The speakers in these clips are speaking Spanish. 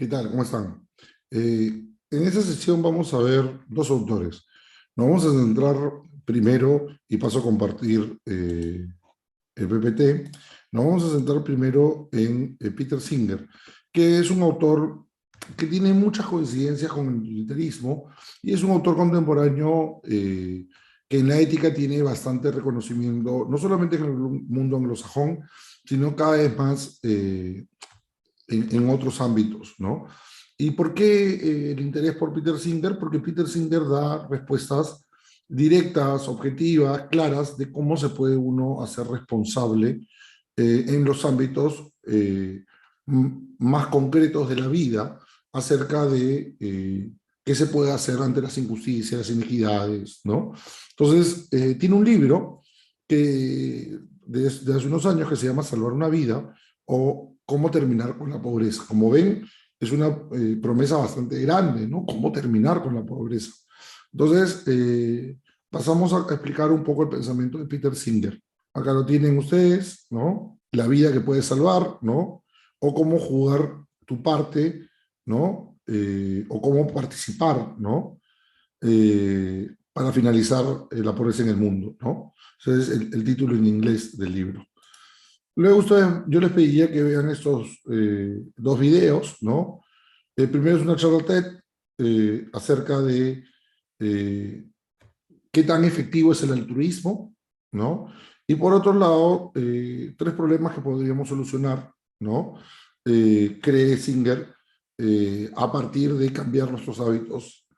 ¿Qué tal? ¿Cómo están? En esta sesión vamos a ver dos autores. Nos vamos a centrar primero, y paso a compartir el PPT, nos vamos a centrar primero en Peter Singer, que es un autor que tiene muchas coincidencias con el utilitarismo y es un autor contemporáneo que en la ética tiene bastante reconocimiento, no solamente en el mundo anglosajón, sino cada vez más en otros ámbitos, ¿no? ¿Y por qué el interés por Peter Singer? Porque Peter Singer da respuestas directas, objetivas, claras de cómo se puede uno hacer responsable en los ámbitos más concretos de la vida acerca de qué se puede hacer ante las injusticias, las inequidades, ¿no? Entonces, tiene un libro que desde hace unos años que se llama Salvar una vida o Cómo terminar con la pobreza. Como ven, es una promesa bastante grande, ¿no? Cómo terminar con la pobreza. Entonces, pasamos a explicar un poco el pensamiento de Peter Singer. Acá lo tienen ustedes, ¿no? La vida que puedes salvar, ¿no? O cómo jugar tu parte, ¿no? O cómo participar, ¿no? Para finalizar la pobreza en el mundo, ¿no? Ese es el título en inglés del libro. Luego ustedes, yo les pediría que vean estos dos videos, ¿no? El primero es una charla TED acerca de eh, qué tan efectivo es el altruismo, ¿no? Y por otro lado, tres problemas que podríamos solucionar, ¿no? Cree Singer a partir de cambiar nuestros hábitos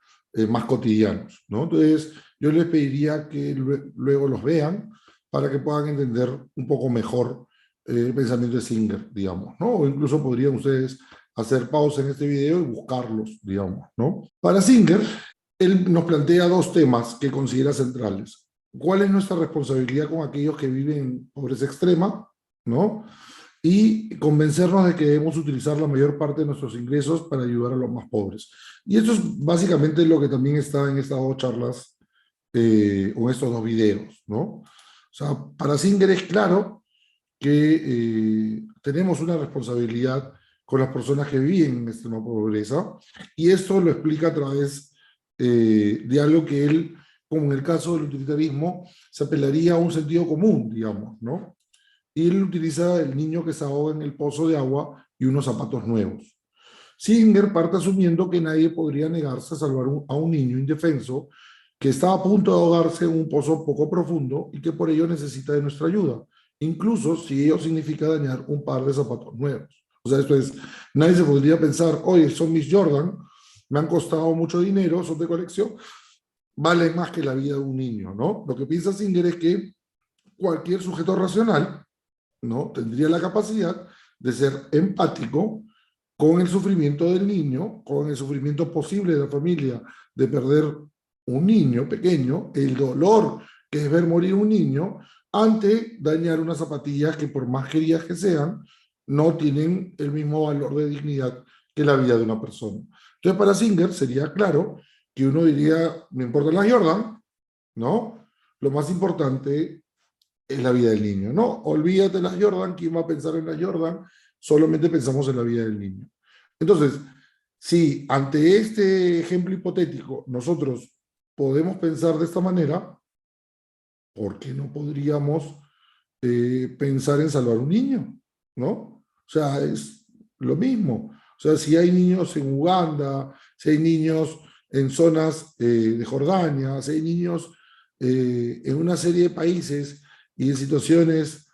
más cotidianos, ¿no? Entonces, yo les pediría que luego los vean para que puedan entender un poco mejor el pensamiento de Singer, digamos, ¿no? O incluso podrían ustedes hacer pausa en este video y buscarlos, digamos, ¿no? Para Singer, él nos plantea dos temas que considera centrales. ¿Cuál es nuestra responsabilidad con aquellos que viven en pobreza extrema? ¿No? Y convencernos de que debemos utilizar la mayor parte de nuestros ingresos para ayudar a los más pobres. Y esto es básicamente lo que también está en estas dos charlas o estos dos videos, ¿no? O sea, para Singer es claro que tenemos una responsabilidad con las personas que viven en extrema pobreza, y esto lo explica a través de algo que él, como en el caso del utilitarismo, se apelaría a un sentido común, digamos, ¿no? Y él utiliza el niño que se ahoga en el pozo de agua y unos zapatos nuevos. Singer parte asumiendo que nadie podría negarse a salvar a un niño indefenso que está a punto de ahogarse en un pozo poco profundo y que por ello necesita de nuestra ayuda, incluso si ello significa dañar un par de zapatos nuevos. O sea, esto es, nadie se podría pensar, oye, son mis Jordan, me han costado mucho dinero, son de colección, valen más que la vida de un niño, ¿no? Lo que piensa Singer es que cualquier sujeto racional, ¿no? Tendría la capacidad de ser empático con el sufrimiento del niño, con el sufrimiento posible de la familia de perder un niño pequeño, el dolor que es ver morir un niño, ante dañar unas zapatillas que por más queridas que sean, no tienen el mismo valor de dignidad que la vida de una persona. Entonces para Singer sería claro que uno diría, me importan las Jordan, ¿no? Lo más importante es la vida del niño, ¿no? Olvídate de las Jordan, ¿quién va a pensar en las Jordan? Solamente pensamos en la vida del niño. Entonces, si ante este ejemplo hipotético nosotros podemos pensar de esta manera, ¿por qué no podríamos pensar en salvar un niño? ¿No? O sea, es lo mismo. O sea, si hay niños en Uganda, si hay niños en zonas de Jordania, si hay niños en una serie de países y en situaciones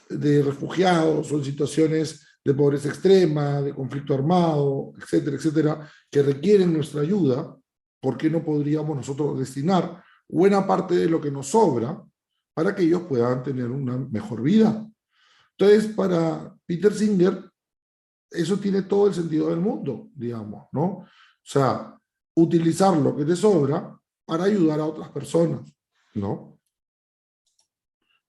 de refugiados o en situaciones de pobreza extrema, de conflicto armado, etcétera, etcétera, que requieren nuestra ayuda, ¿por qué no podríamos nosotros destinar buena parte de lo que nos sobra para que ellos puedan tener una mejor vida? Entonces, para Peter Singer, eso tiene todo el sentido del mundo, digamos, ¿no? O sea, utilizar lo que te sobra para ayudar a otras personas, ¿no?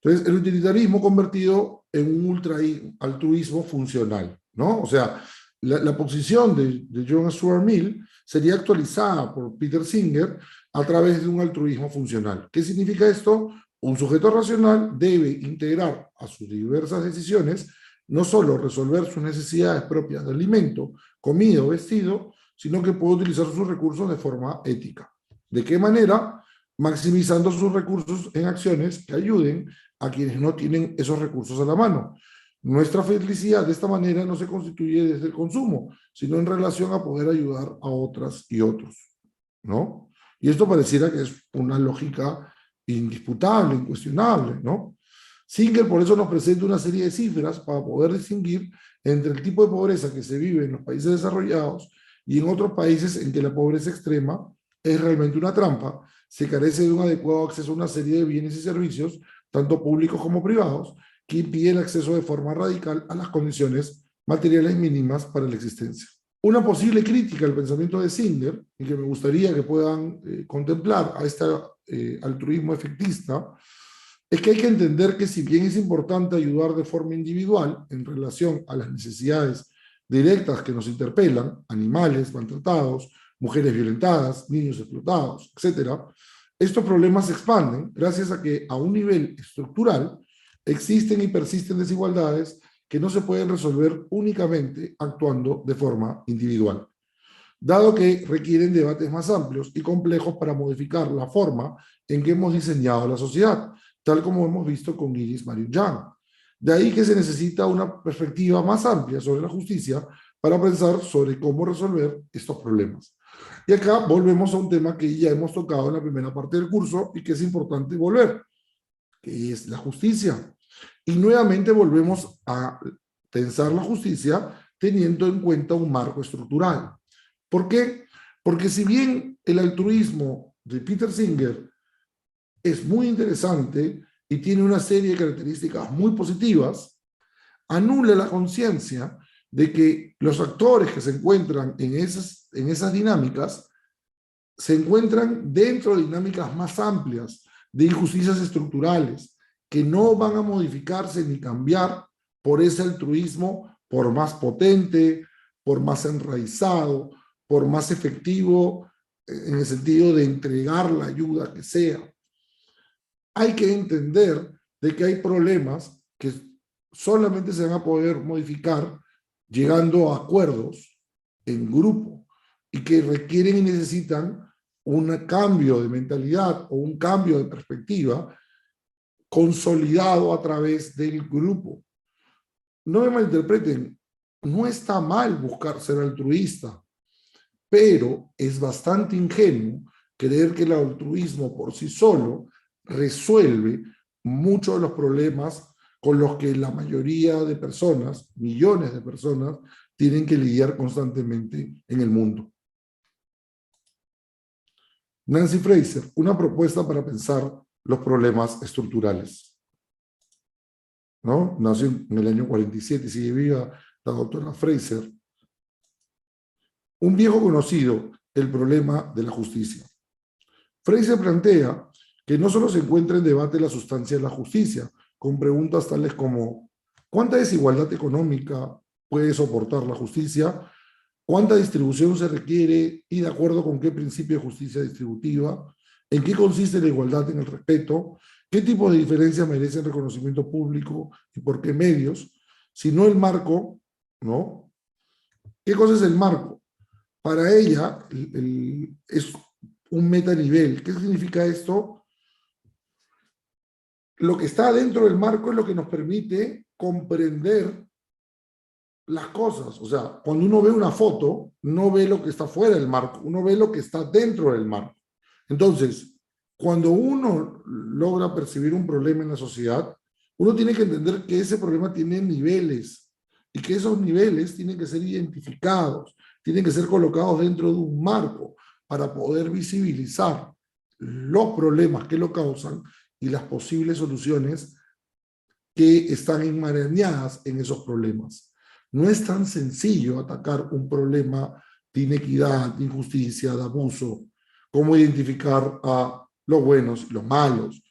Entonces, el utilitarismo convertido en un ultra altruismo funcional, ¿no? O sea, la posición de John Stuart Mill sería actualizada por Peter Singer a través de un altruismo funcional. ¿Qué significa esto? Un sujeto racional debe integrar a sus diversas decisiones no solo resolver sus necesidades propias de alimento, comida o vestido, sino que puede utilizar sus recursos de forma ética. ¿De qué manera? Maximizando sus recursos en acciones que ayuden a quienes no tienen esos recursos a la mano. Nuestra felicidad de esta manera no se constituye desde el consumo, sino en relación a poder ayudar a otras y otros, ¿no? Y esto pareciera que es una lógica indisputable, incuestionable, ¿no? Singer por eso nos presenta una serie de cifras para poder distinguir entre el tipo de pobreza que se vive en los países desarrollados y en otros países en que la pobreza extrema es realmente una trampa, se carece de un adecuado acceso a una serie de bienes y servicios, tanto públicos como privados, que impiden el acceso de forma radical a las condiciones materiales mínimas para la existencia. Una posible crítica al pensamiento de Singer, y que me gustaría que puedan contemplar a este altruismo efectista, es que hay que entender que si bien es importante ayudar de forma individual en relación a las necesidades directas que nos interpelan, animales maltratados, mujeres violentadas, niños explotados, etc., estos problemas se expanden gracias a que a un nivel estructural existen y persisten desigualdades que no se pueden resolver únicamente actuando de forma individual, dado que requieren debates más amplios y complejos para modificar la forma en que hemos diseñado la sociedad, tal como hemos visto con Iris Mariuchan. De ahí que se necesita una perspectiva más amplia sobre la justicia para pensar sobre cómo resolver estos problemas. Y acá volvemos a un tema que ya hemos tocado en la primera parte del curso y que es importante volver, que es la justicia. Y nuevamente volvemos a pensar la justicia teniendo en cuenta un marco estructural. ¿Por qué? Porque si bien el altruismo de Peter Singer es muy interesante y tiene una serie de características muy positivas, anula la conciencia de que los actores que se encuentran en esas dinámicas se encuentran dentro de dinámicas más amplias de injusticias estructurales que no van a modificarse ni cambiar por ese altruismo, por más potente, por más enraizado, por más efectivo en el sentido de entregar la ayuda que sea. Hay que entender de que hay problemas que solamente se van a poder modificar llegando a acuerdos en grupo y que requieren y necesitan un cambio de mentalidad o un cambio de perspectiva consolidado a través del grupo. No me malinterpreten, no está mal buscar ser altruista, pero es bastante ingenuo creer que el altruismo por sí solo resuelve muchos de los problemas con los que la mayoría de personas, millones de personas, tienen que lidiar constantemente en el mundo. Nancy Fraser, una propuesta para pensar los problemas estructurales. ¿No? Nació en el año 47 y sigue viva la doctora Fraser. Un viejo conocido, el problema de la justicia. Fraser plantea que no solo se encuentra en debate la sustancia de la justicia, con preguntas tales como ¿cuánta desigualdad económica puede soportar la justicia? ¿Cuánta distribución se requiere y de acuerdo con qué principio de justicia distributiva? ¿En qué consiste la igualdad en el respeto? ¿Qué tipos de diferencias merecen reconocimiento público y por qué medios? Si no el marco, ¿no? ¿Qué cosa es el marco? Para ella es un metanivel. ¿Qué significa esto? Lo que está dentro del marco es lo que nos permite comprender las cosas. O sea, cuando uno ve una foto, no ve lo que está fuera del marco, uno ve lo que está dentro del marco. Entonces, cuando uno logra percibir un problema en la sociedad, uno tiene que entender que ese problema tiene niveles y que esos niveles tienen que ser identificados, tienen que ser colocados dentro de un marco para poder visibilizar los problemas que lo causan y las posibles soluciones que están enmarañadas en esos problemas. No es tan sencillo atacar un problema de inequidad, de injusticia, de abuso, como identificar a los buenos y los malos.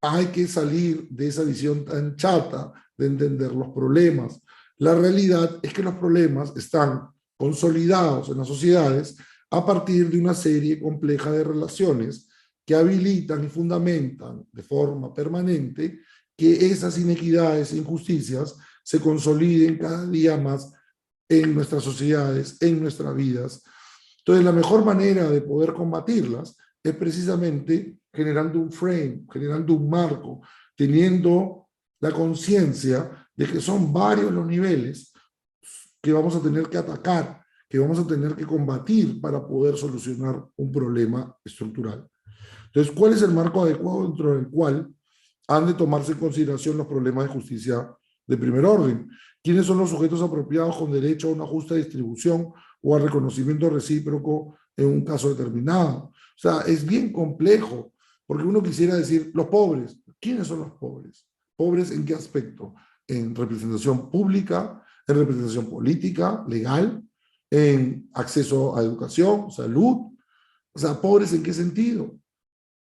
Hay que salir de esa visión tan chata de entender los problemas. La realidad es que los problemas están consolidados en las sociedades a partir de una serie compleja de relaciones que habilitan y fundamentan de forma permanente que esas inequidades e injusticias se consoliden cada día más en nuestras sociedades, en nuestras vidas. Entonces, la mejor manera de poder combatirlas es precisamente generando un frame, generando un marco, teniendo la conciencia de que son varios los niveles que vamos a tener que atacar, que vamos a tener que combatir para poder solucionar un problema estructural. Entonces, ¿cuál es el marco adecuado dentro del cual han de tomarse en consideración los problemas de justicia de primer orden? ¿Quiénes son los sujetos apropiados con derecho a una justa distribución o al reconocimiento recíproco en un caso determinado? O sea, es bien complejo, porque uno quisiera decir, los pobres. ¿Quiénes son los pobres? ¿Pobres en qué aspecto? En representación pública, en representación política, legal, en acceso a educación, salud. O sea, ¿pobres en qué sentido?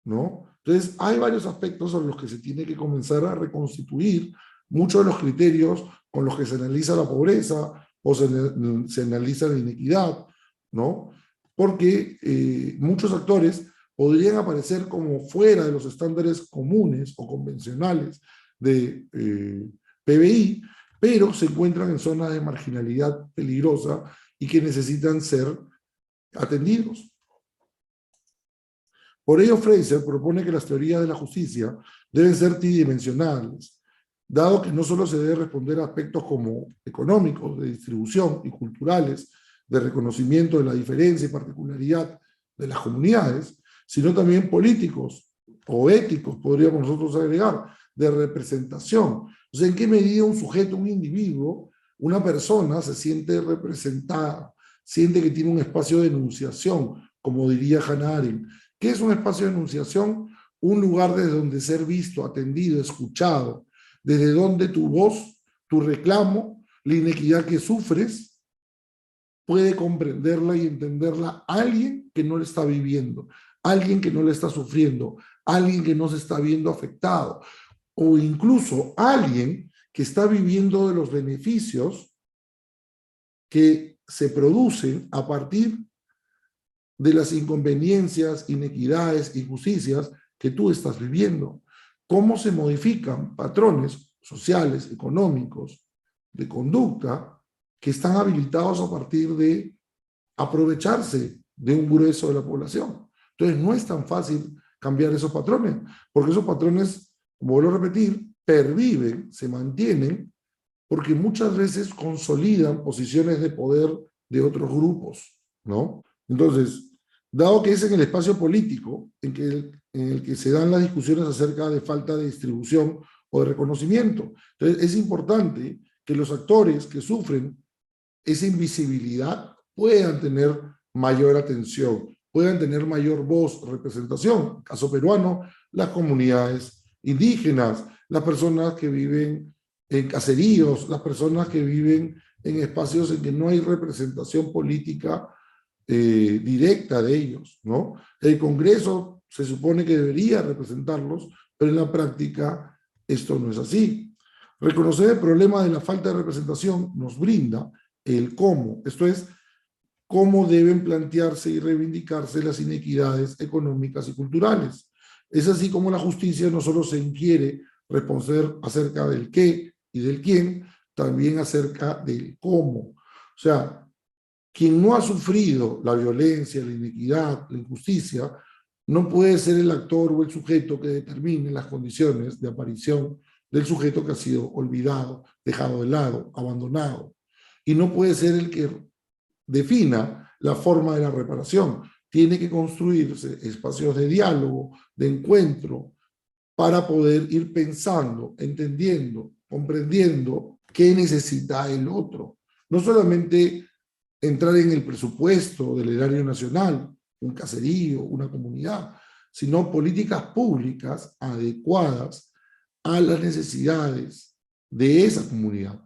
¿No? Entonces, hay varios aspectos sobre los que se tiene que comenzar a reconstituir muchos de los criterios con los que se analiza la pobreza o se analiza la inequidad, ¿no? Porque muchos actores podrían aparecer como fuera de los estándares comunes o convencionales de PBI, pero se encuentran en zonas de marginalidad peligrosa y que necesitan ser atendidos. Por ello, Fraser propone que las teorías de la justicia deben ser tridimensionales, dado que no solo se debe responder a aspectos como económicos, de distribución y culturales, de reconocimiento de la diferencia y particularidad de las comunidades, sino también políticos o éticos, podríamos nosotros agregar, de representación. O sea, ¿en qué medida un sujeto, un individuo, una persona se siente representada, siente que tiene un espacio de enunciación, como diría Hannah Arendt? ¿Qué es un espacio de enunciación? Un lugar desde donde ser visto, atendido, escuchado, desde donde tu voz, tu reclamo, la inequidad que sufres, puede comprenderla y entenderla alguien que no la está viviendo, alguien que no la está sufriendo, alguien que no se está viendo afectado, o incluso alguien que está viviendo de los beneficios que se producen a partir de las inconveniencias, inequidades, injusticias que tú estás viviendo. ¿Cómo se modifican patrones sociales, económicos, de conducta, que están habilitados a partir de aprovecharse de un grueso de la población? Entonces, no es tan fácil cambiar esos patrones, porque esos patrones, como vuelvo a repetir, perviven, se mantienen, porque muchas veces consolidan posiciones de poder de otros grupos, ¿no? Entonces, dado que es en el espacio político en el que se dan las discusiones acerca de falta de distribución o de reconocimiento, entonces es importante que los actores que sufren esa invisibilidad puedan tener mayor atención, puedan tener mayor voz, representación. Caso peruano, las comunidades indígenas, las personas que viven en caseríos, las personas que viven en espacios en que no hay representación política directa de ellos, ¿no? El Congreso se supone que debería representarlos, pero en la práctica esto no es así. Reconocer el problema de la falta de representación nos brinda el cómo, esto es, cómo deben plantearse y reivindicarse las inequidades económicas y culturales. Es así como la justicia no solo se inquiere responder acerca del qué y del quién, también acerca del cómo. O sea, quien no ha sufrido la violencia, la inequidad, la injusticia, no puede ser el actor o el sujeto que determine las condiciones de aparición del sujeto que ha sido olvidado, dejado de lado, abandonado. Y no puede ser el que defina la forma de la reparación. Tiene que construirse espacios de diálogo, de encuentro, para poder ir pensando, entendiendo, comprendiendo qué necesita el otro. No solamente entrar en el presupuesto del erario nacional, un caserío, una comunidad, sino políticas públicas adecuadas a las necesidades de esa comunidad.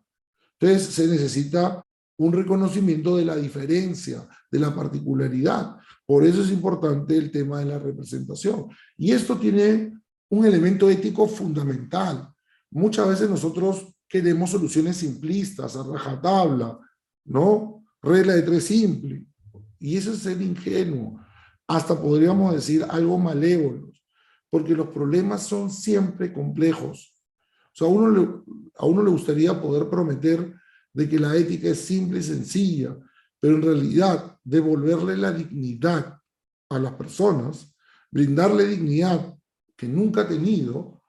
Entonces se necesita un reconocimiento de la diferencia, de la particularidad. Por eso es importante el tema de la representación. Y esto tiene un elemento ético fundamental. Muchas veces nosotros queremos soluciones simplistas, a rajatabla, ¿no? Regla de tres simple. Y eso es ser ingenuo. Hasta podríamos decir algo malévolo, porque los problemas son siempre complejos. O sea, a uno le gustaría poder prometer de que la ética es simple y sencilla, pero en realidad devolverle la dignidad a las personas, brindarle dignidad que nunca ha tenido,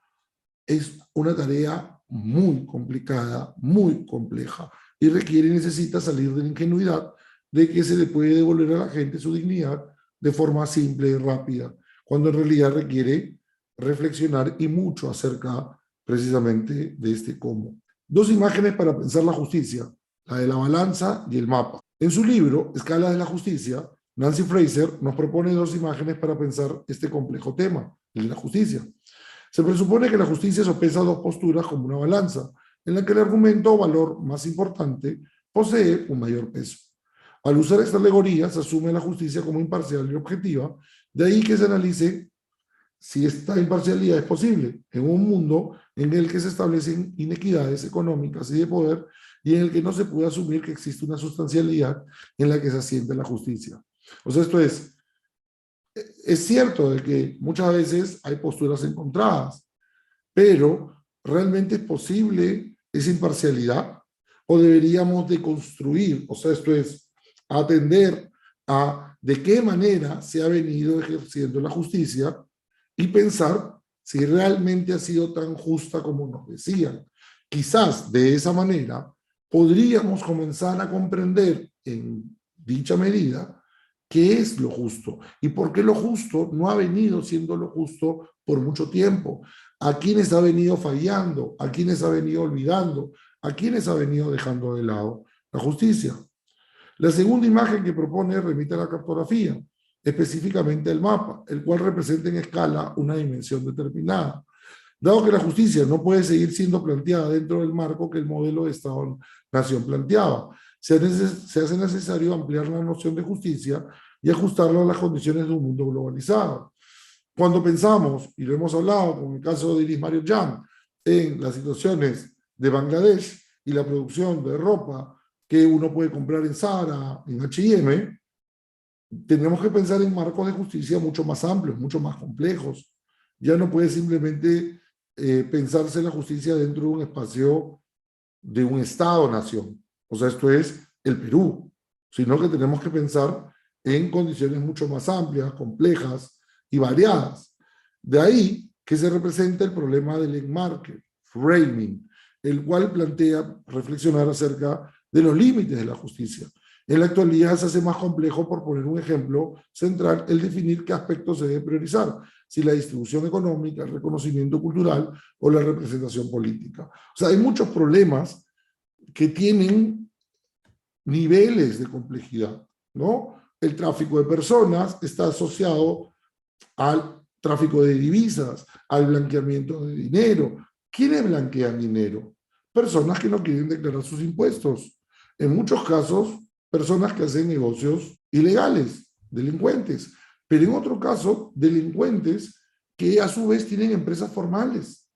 es una tarea muy complicada, muy compleja, y requiere y necesita salir de la ingenuidad de que se le puede devolver a la gente su dignidad de forma simple y rápida, cuando en realidad requiere reflexionar y mucho acerca precisamente de este cómo. Dos imágenes para pensar la justicia, la de la balanza y el mapa. En su libro, Escalas de la Justicia, Nancy Fraser nos propone dos imágenes para pensar este complejo tema, el de la justicia. Se presupone que la justicia sopesa dos posturas como una balanza, en la que el argumento o valor más importante posee un mayor peso. Al usar esta alegoría, se asume la justicia como imparcial y objetiva, de ahí que se analice si esta imparcialidad es posible en un mundo en el que se establecen inequidades económicas y de poder y en el que no se puede asumir que existe una sustancialidad en la que se asiente la justicia. O sea, esto es cierto de que muchas veces hay posturas encontradas, pero ¿realmente es posible esa imparcialidad? ¿O deberíamos de construir, o sea, esto es, atender a de qué manera se ha venido ejerciendo la justicia y pensar si realmente ha sido tan justa como nos decían? Quizás de esa manera podríamos comenzar a comprender en dicha medida qué es lo justo y por qué lo justo no ha venido siendo lo justo por mucho tiempo, a quienes ha venido fallando, a quienes ha venido olvidando, a quienes ha venido dejando de lado la justicia. La segunda imagen que propone remite a la cartografía, específicamente el mapa, el cual representa en escala una dimensión determinada. Dado que la justicia no puede seguir siendo planteada dentro del marco que el modelo de Estado-Nación planteaba, se hace necesario ampliar la noción de justicia y ajustarla a las condiciones de un mundo globalizado. Cuando pensamos, y lo hemos hablado con el caso de Iris Mario Jan, en las situaciones de Bangladesh y la producción de ropa que uno puede comprar en Zara, en H&M, tenemos que pensar en marcos de justicia mucho más amplios, mucho más complejos. Ya no puede simplemente pensarse la justicia dentro de un espacio de un Estado-nación. O sea, esto es el Perú, sino que tenemos que pensar en condiciones mucho más amplias, complejas y variadas. De ahí que se representa el problema del enmarque, framing, el cual plantea reflexionar acerca de los límites de la justicia. En la actualidad se hace más complejo, por poner un ejemplo central, el definir qué aspectos se debe priorizar, si la distribución económica, el reconocimiento cultural o la representación política. O sea, hay muchos problemas que tienen niveles de complejidad, ¿no? El tráfico de personas está asociado al tráfico de divisas, al blanqueamiento de dinero. ¿Quiénes blanquean dinero? Personas que no quieren declarar sus impuestos. En muchos casos, personas que hacen negocios ilegales, delincuentes. Pero en otro caso, delincuentes que a su vez tienen empresas formales.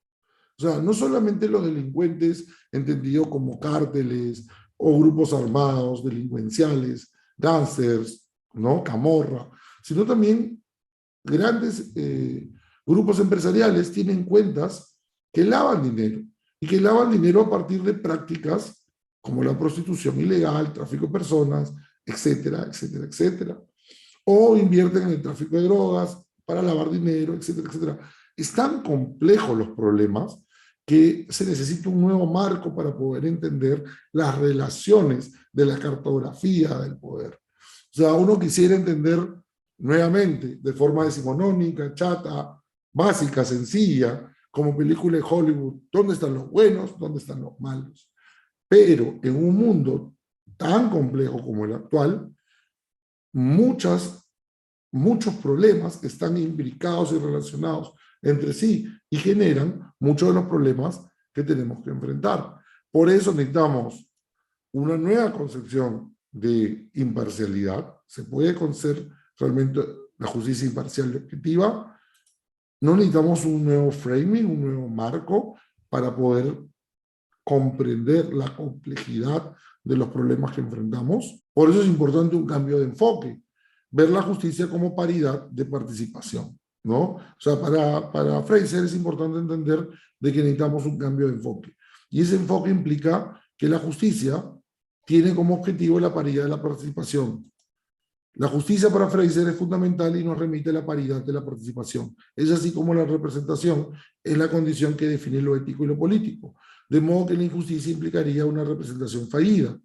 O sea, no solamente los delincuentes entendidos como cárteles o grupos armados, delincuenciales, gángsters, ¿no? Camorra, sino también grandes grupos empresariales tienen cuentas que lavan dinero y que lavan dinero a partir de prácticas como la prostitución ilegal, tráfico de personas, etcétera, etcétera, etcétera. O invierten en el tráfico de drogas para lavar dinero, etcétera, etcétera. Es tan complejos los problemas que se necesita un nuevo marco para poder entender las relaciones de la cartografía del poder. O sea, uno quisiera entender nuevamente, de forma decimonónica, chata, básica, sencilla, como película de Hollywood, dónde están los buenos, dónde están los malos. Pero en un mundo tan complejo como el actual, muchos problemas están imbricados y relacionados entre sí y generan muchos de los problemas que tenemos que enfrentar. Por eso necesitamos una nueva concepción de imparcialidad. Se puede conocer realmente la justicia imparcial y objetiva. No necesitamos un nuevo framing, un nuevo marco para poder comprender la complejidad de los problemas que enfrentamos. Por eso es importante un cambio de enfoque, ver la justicia como paridad de participación. ¿no? O sea, para Fraser es importante entender de que necesitamos un cambio de enfoque. Y ese enfoque implica que la justicia tiene como objetivo la paridad de la participación. La justicia para Fraser es fundamental y nos remite a la paridad de la participación. Es así como la representación es la condición que define lo ético y lo político. De modo que la injusticia implicaría una representación fallida,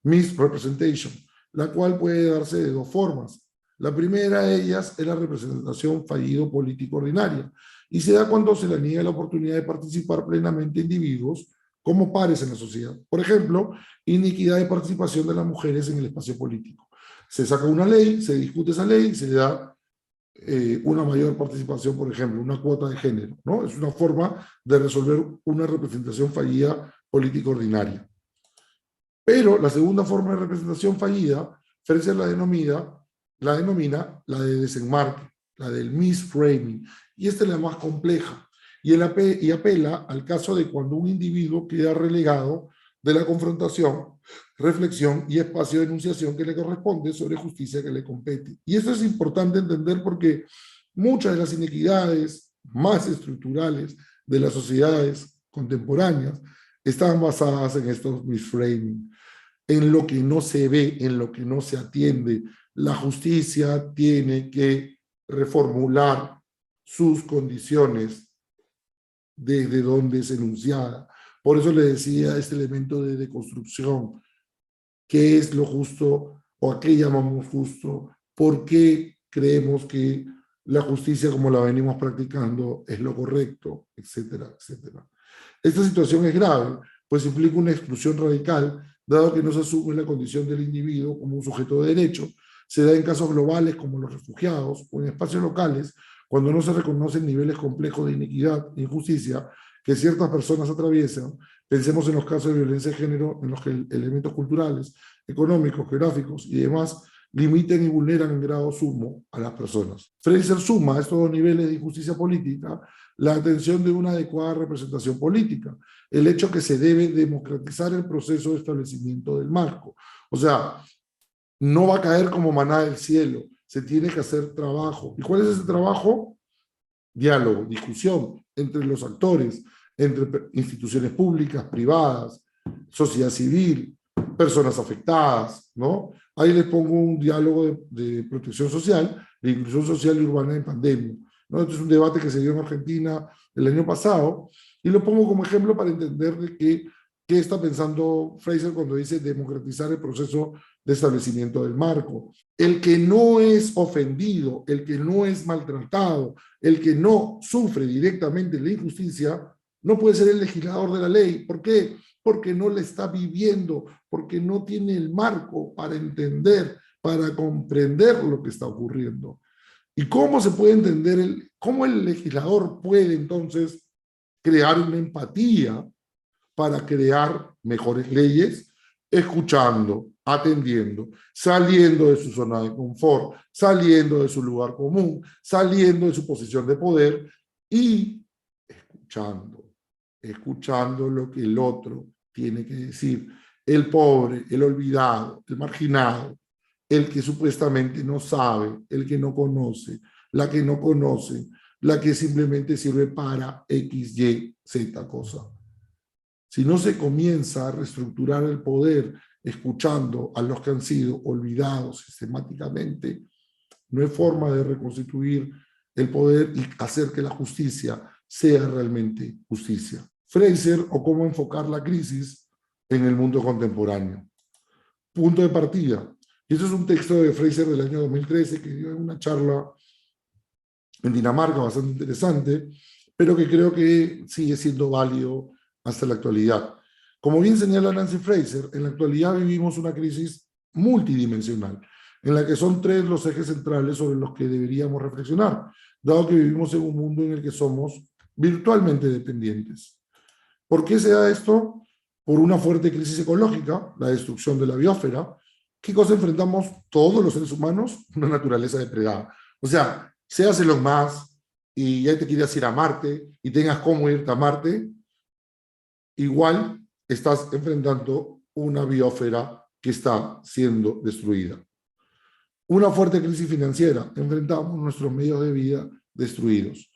misrepresentation, la cual puede darse de dos formas. La primera de ellas es la representación fallido político ordinaria y se da cuando se le niega la oportunidad de participar plenamente a individuos como pares en la sociedad. Por ejemplo, iniquidad de participación de las mujeres en el espacio político. Se saca una ley, se discute esa ley, se le da una mayor participación, por ejemplo, una cuota de género, ¿no? Es una forma de resolver una representación fallida política ordinaria. Pero la segunda forma de representación fallida, Fraser la denomina la de desenmarque, la del misframing, y esta es la más compleja, y apela al caso de cuando un individuo queda relegado de la confrontación, reflexión y espacio de enunciación que le corresponde sobre justicia que le compete. Y esto es importante entender porque muchas de las inequidades más estructurales de las sociedades contemporáneas están basadas en estos misframing, en lo que no se ve, en lo que no se atiende. La justicia tiene que reformular sus condiciones desde donde es enunciada. Por eso le decía este elemento de deconstrucción. ¿Qué es lo justo o a qué llamamos justo? ¿Por qué creemos que la justicia como la venimos practicando es lo correcto? Etcétera, etcétera. Esta situación es grave, pues implica una exclusión radical, dado que no se asume la condición del individuo como un sujeto de derecho. Se da en casos globales como los refugiados o en espacios locales, cuando no se reconocen niveles complejos de inequidad e injusticia que ciertas personas atraviesan. Pensemos en los casos de violencia de género en los que elementos culturales, económicos, geográficos y demás limitan y vulneran en grado sumo a las personas. Fraser suma a estos dos niveles de injusticia política la atención de una adecuada representación política, el hecho que se debe democratizar el proceso de establecimiento del marco. O sea, no va a caer como maná del cielo, se tiene que hacer trabajo. ¿Y cuál es ese trabajo? Diálogo, discusión entre los actores, entre instituciones públicas, privadas, sociedad civil, personas afectadas, ¿no? Ahí les pongo un diálogo de protección social, de inclusión social y urbana en pandemia, ¿no? Este es un debate que se dio en Argentina el año pasado, y lo pongo como ejemplo para entender de qué está pensando Fraser cuando dice democratizar el proceso de establecimiento del marco. El que no es ofendido, el que no es maltratado, el que no sufre directamente la injusticia, no puede ser el legislador de la ley. ¿Por qué? Porque no la está viviendo, porque no tiene el marco para entender, para comprender lo que está ocurriendo. ¿Y cómo se puede entender, cómo el legislador puede entonces crear una empatía para crear mejores leyes? Escuchando, atendiendo, saliendo de su zona de confort, saliendo de su lugar común, saliendo de su posición de poder y escuchando lo que el otro tiene que decir. El pobre, el olvidado, el marginado, el que supuestamente no sabe, el que no conoce, la que no conoce, la que simplemente sirve para X, Y, Z cosa. Si no se comienza a reestructurar el poder escuchando a los que han sido olvidados sistemáticamente, no hay forma de reconstituir el poder y hacer que la justicia sea realmente justicia. Fraser, o cómo enfocar la crisis en el mundo contemporáneo. Punto de partida. Y eso es un texto de Fraser del año 2013 que dio en una charla en Dinamarca bastante interesante, pero que creo que sigue siendo válido hasta la actualidad. Como bien señala Nancy Fraser, en la actualidad vivimos una crisis multidimensional, en la que son tres los ejes centrales sobre los que deberíamos reflexionar, dado que vivimos en un mundo en el que somos virtualmente dependientes. ¿Por qué se da esto? Por una fuerte crisis ecológica, la destrucción de la biosfera. ¿Qué cosa enfrentamos todos los seres humanos? Una naturaleza depredada. O sea, seas Elon Musk y ya te quieras ir a Marte y tengas cómo irte a Marte, igual estás enfrentando una biosfera que está siendo destruida. Una fuerte crisis financiera. Enfrentamos nuestros medios de vida destruidos.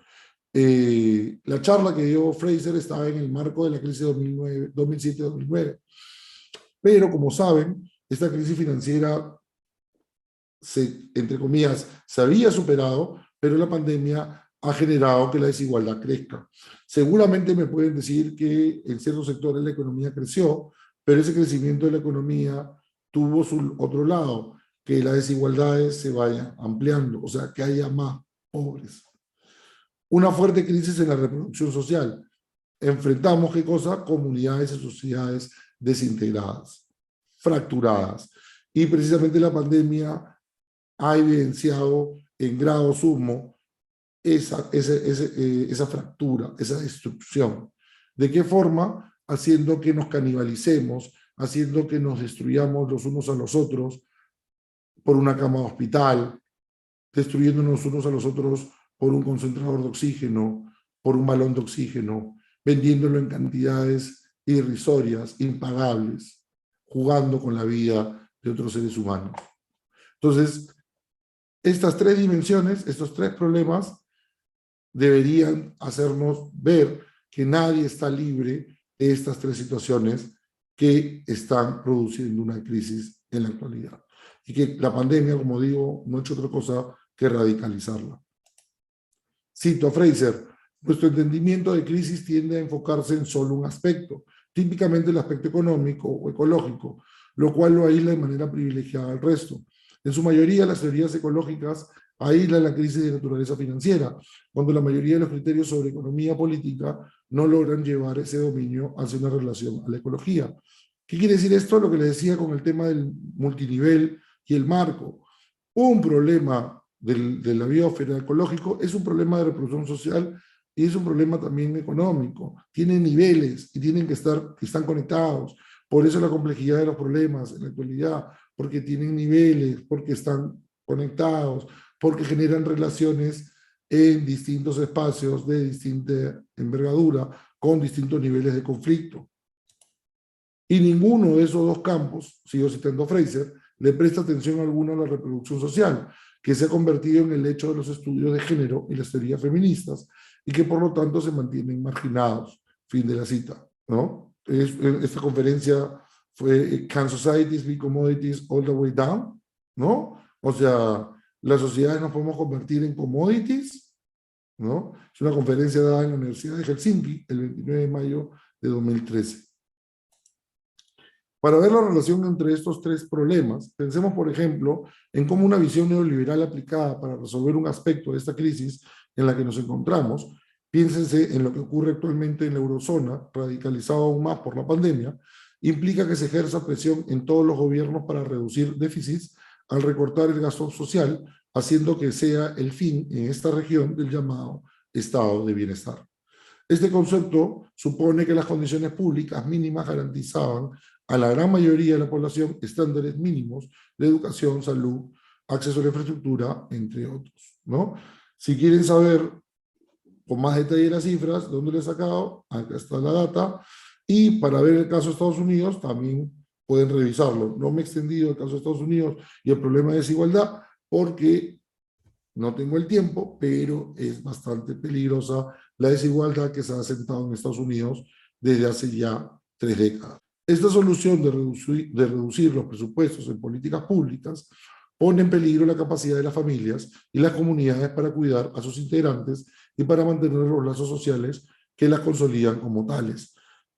La charla que dio Fraser estaba en el marco de la crisis de 2007-2009, pero como saben, esta crisis financiera entre comillas, se había superado, pero la pandemia ha generado que la desigualdad crezca. Seguramente me pueden decir que en ciertos sectores la economía creció, pero ese crecimiento de la economía tuvo su otro lado, que las desigualdades se vayan ampliando, o sea, que haya más pobres. Una fuerte crisis en la reproducción social. Enfrentamos, ¿qué cosa? Comunidades y sociedades desintegradas, fracturadas. Y precisamente la pandemia ha evidenciado en grado sumo esa fractura, esa destrucción. ¿De qué forma? Haciendo que nos canibalicemos, haciendo que nos destruyamos los unos a los otros por una cama de hospital, destruyéndonos unos a los otros por un concentrador de oxígeno, por un balón de oxígeno, vendiéndolo en cantidades irrisorias, impagables, jugando con la vida de otros seres humanos. Entonces, estas tres dimensiones, estos tres problemas, deberían hacernos ver que nadie está libre de estas tres situaciones que están produciendo una crisis en la actualidad. Y que la pandemia, como digo, no ha hecho otra cosa que radicalizarla. Cito a Fraser: nuestro entendimiento de crisis tiende a enfocarse en solo un aspecto, típicamente el aspecto económico o ecológico, lo cual lo aísla de manera privilegiada al resto. En su mayoría, las teorías ecológicas aíslan la crisis de naturaleza financiera, cuando la mayoría de los criterios sobre economía política no logran llevar ese dominio hacia una relación a la ecología. ¿Qué quiere decir esto? Lo que les decía con el tema del multinivel y el marco. Un problema de la biosfera ecológico es un problema de reproducción social y es un problema también económico. Tienen niveles y tienen que están conectados. Por eso la complejidad de los problemas en la actualidad, porque tienen niveles, porque están conectados, porque generan relaciones en distintos espacios de distinta envergadura, con distintos niveles de conflicto. Y ninguno de esos dos campos, sigo citando a Fraser, le presta atención alguna a la reproducción social, que se ha convertido en el hecho de los estudios de género y las teorías feministas, y que por lo tanto se mantienen marginados. Fin de la cita, ¿no? Esta conferencia fue Can Societies Be Commodities All the Way Down? ¿No? O sea, las sociedades nos podemos convertir en commodities, ¿no? Es una conferencia dada en la Universidad de Helsinki el 29 de mayo de 2013. Para ver la relación entre estos tres problemas, pensemos, por ejemplo, en cómo una visión neoliberal aplicada para resolver un aspecto de esta crisis en la que nos encontramos, piénsense en lo que ocurre actualmente en la eurozona, radicalizado aún más por la pandemia, implica que se ejerza presión en todos los gobiernos para reducir déficits al recortar el gasto social, haciendo que sea el fin en esta región del llamado estado de bienestar. Este concepto supone que las condiciones públicas mínimas garantizaban a la gran mayoría de la población estándares mínimos de educación, salud, acceso a la infraestructura, entre otros, ¿no? Si quieren saber con más detalle las cifras, ¿de dónde les he sacado? Acá está la data. Y para ver el caso de Estados Unidos, también pueden revisarlo. No me he extendido el caso de Estados Unidos y el problema de desigualdad, porque no tengo el tiempo, pero es bastante peligrosa la desigualdad que se ha asentado en Estados Unidos desde hace ya 3 décadas. Esta solución de reducir los presupuestos en políticas públicas pone en peligro la capacidad de las familias y las comunidades para cuidar a sus integrantes y para mantener los lazos sociales que las consolidan como tales.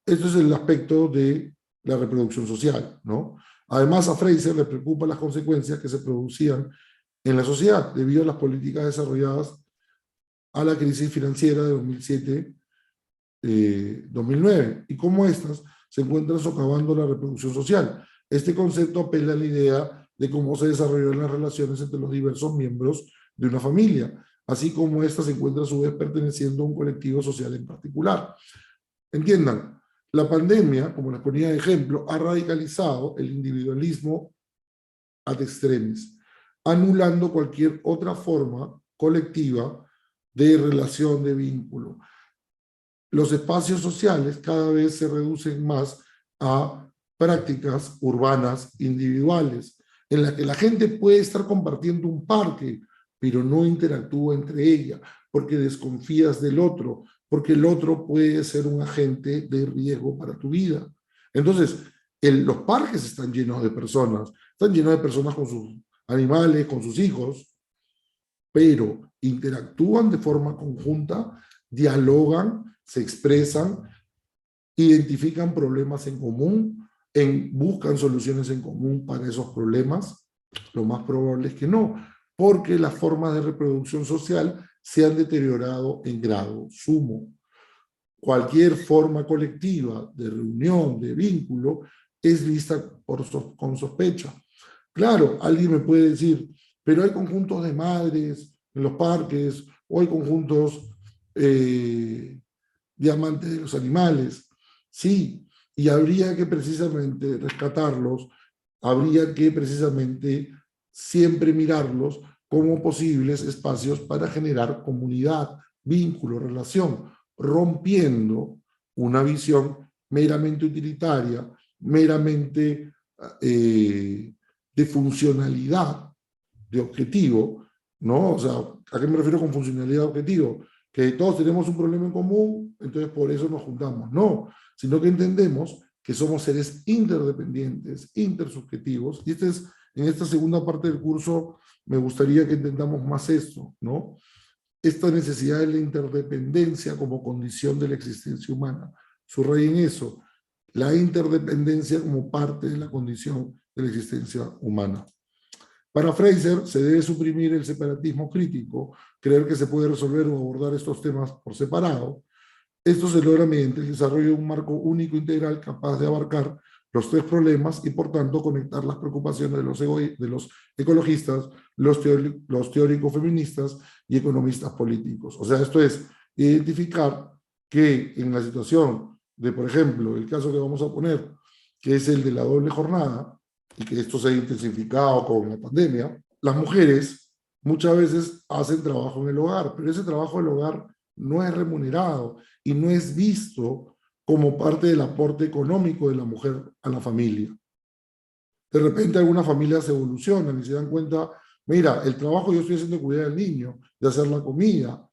Esto es el aspecto de la reproducción social, ¿no? Además, a Fraser le preocupan las consecuencias que se producían en la sociedad debido a las políticas desarrolladas a la crisis financiera de 2007-2009 y cómo estas se encuentran socavando la reproducción social. Este concepto apela a la idea de cómo se desarrollan las relaciones entre los diversos miembros de una familia, así como ésta se encuentra a su vez perteneciendo a un colectivo social en particular. Entiendan, la pandemia, como les ponía de ejemplo, ha radicalizado el individualismo ad extremis, anulando cualquier otra forma colectiva de relación, de vínculo. Los espacios sociales cada vez se reducen más a prácticas urbanas individuales, en las que la gente puede estar compartiendo un parque, pero no interactúa entre ellas, porque desconfías del otro, porque el otro puede ser un agente de riesgo para tu vida. Entonces, los parques están llenos de personas con sus animales, con sus hijos, pero interactúan de forma conjunta, dialogan, se expresan, identifican problemas en común, buscan soluciones en común para esos problemas. Lo más probable es que no, porque las formas de reproducción social se han deteriorado en grado sumo. Cualquier forma colectiva de reunión, de vínculo, es vista con sospecha. Claro, alguien me puede decir, pero hay conjuntos de madres en los parques, o hay conjuntos de amantes de los animales. Sí, y habría que precisamente rescatarlos, habría que precisamente siempre mirarlos como posibles espacios para generar comunidad, vínculo, relación, rompiendo una visión meramente utilitaria, meramente de funcionalidad, de objetivo, ¿no? O sea, ¿a qué me refiero con funcionalidad de objetivo? Que todos tenemos un problema en común, entonces por eso nos juntamos. No, sino que entendemos que somos seres interdependientes, intersubjetivos, y en esta segunda parte del curso me gustaría que entendamos más esto, ¿no? Esta necesidad de la interdependencia como condición de la existencia humana. Subrayen eso, la interdependencia como parte de la condición de la existencia humana. Para Fraser, se debe suprimir el separatismo crítico, creer que se puede resolver o abordar estos temas por separado. Esto se logra mediante el desarrollo de un marco único integral capaz de abarcar los tres problemas y, por tanto, conectar las preocupaciones de los ecologistas, los teóricos feministas y economistas políticos. O sea, esto es identificar que en la situación de, por ejemplo, el caso que vamos a poner, que es el de la doble jornada, y que esto se ha intensificado con la pandemia, las mujeres muchas veces hacen trabajo en el hogar, pero ese trabajo en el hogar no es remunerado y no es visto como parte del aporte económico de la mujer a la familia. De repente algunas familias evolucionan y se dan cuenta, mira, el trabajo yo estoy haciendo de cuidar al niño, de hacer la comida,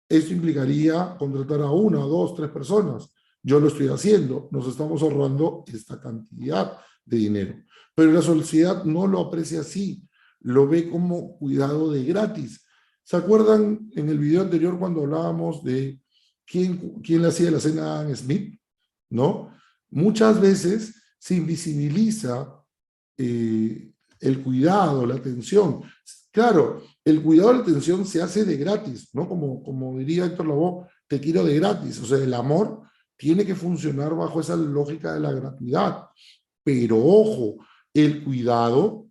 esto implicaría contratar a una, dos, tres personas. Yo lo estoy haciendo, nos estamos ahorrando esta cantidad de dinero. Pero la sociedad no lo aprecia así, lo ve como cuidado de gratis. ¿Se acuerdan en el video anterior cuando hablábamos de quién le hacía la cena a Anne Smith? ¿No? Muchas veces se invisibiliza el cuidado, la atención. Claro, el cuidado, la atención se hace de gratis, ¿no? Como diría Héctor Lavoe, te quiero de gratis. O sea, el amor tiene que funcionar bajo esa lógica de la gratuidad. Pero ojo, el cuidado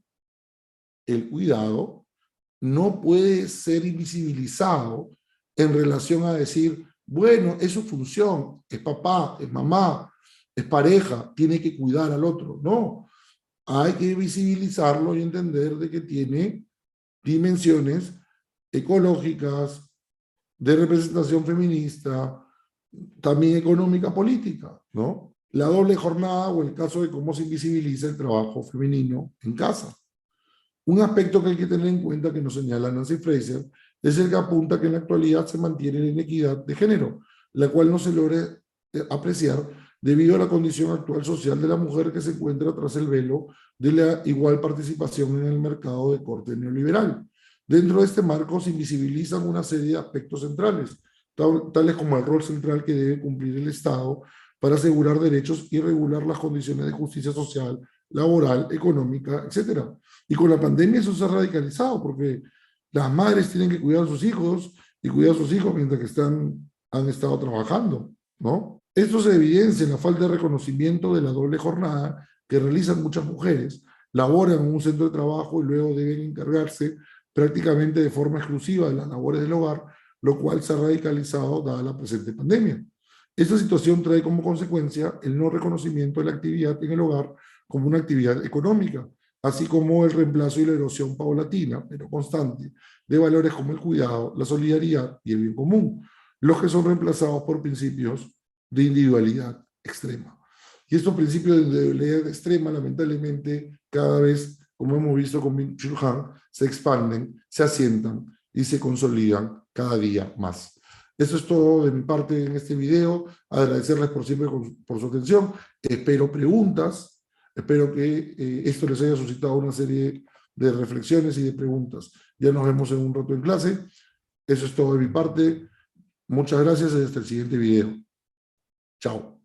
no puede ser invisibilizado en relación a decir, bueno, es su función, es papá, es mamá, es pareja, tiene que cuidar al otro. No, hay que visibilizarlo y entender de que tiene dimensiones ecológicas, de representación feminista, también económica, política, ¿no? La doble jornada o el caso de cómo se invisibiliza el trabajo femenino en casa. Un aspecto que hay que tener en cuenta, que nos señala Nancy Fraser, es el que apunta que en la actualidad se mantiene la inequidad de género, la cual no se logra apreciar debido a la condición actual social de la mujer que se encuentra tras el velo de la igual participación en el mercado de corte neoliberal. Dentro de este marco se invisibilizan una serie de aspectos centrales, tales como el rol central que debe cumplir el Estado para asegurar derechos y regular las condiciones de justicia social, laboral, económica, etcétera. Y con la pandemia eso se ha radicalizado porque las madres tienen que cuidar a sus hijos y cuidar a sus hijos mientras que han estado trabajando, ¿no? Esto se evidencia en la falta de reconocimiento de la doble jornada que realizan muchas mujeres, laboran en un centro de trabajo y luego deben encargarse prácticamente de forma exclusiva de las labores del hogar, lo cual se ha radicalizado dada la presente pandemia. Esta situación trae como consecuencia el no reconocimiento de la actividad en el hogar como una actividad económica, así como el reemplazo y la erosión paulatina, pero constante, de valores como el cuidado, la solidaridad y el bien común, los que son reemplazados por principios de individualidad extrema. Y estos principios de individualidad extrema, lamentablemente, cada vez, como hemos visto con Byung-Chul Han, se expanden, se asientan y se consolidan cada día más. Eso es todo de mi parte en este video. Agradecerles por siempre por su atención. Espero preguntas. Espero que esto les haya suscitado una serie de reflexiones y de preguntas. Ya nos vemos en un rato en clase. Eso es todo de mi parte. Muchas gracias y hasta el siguiente video. Chao.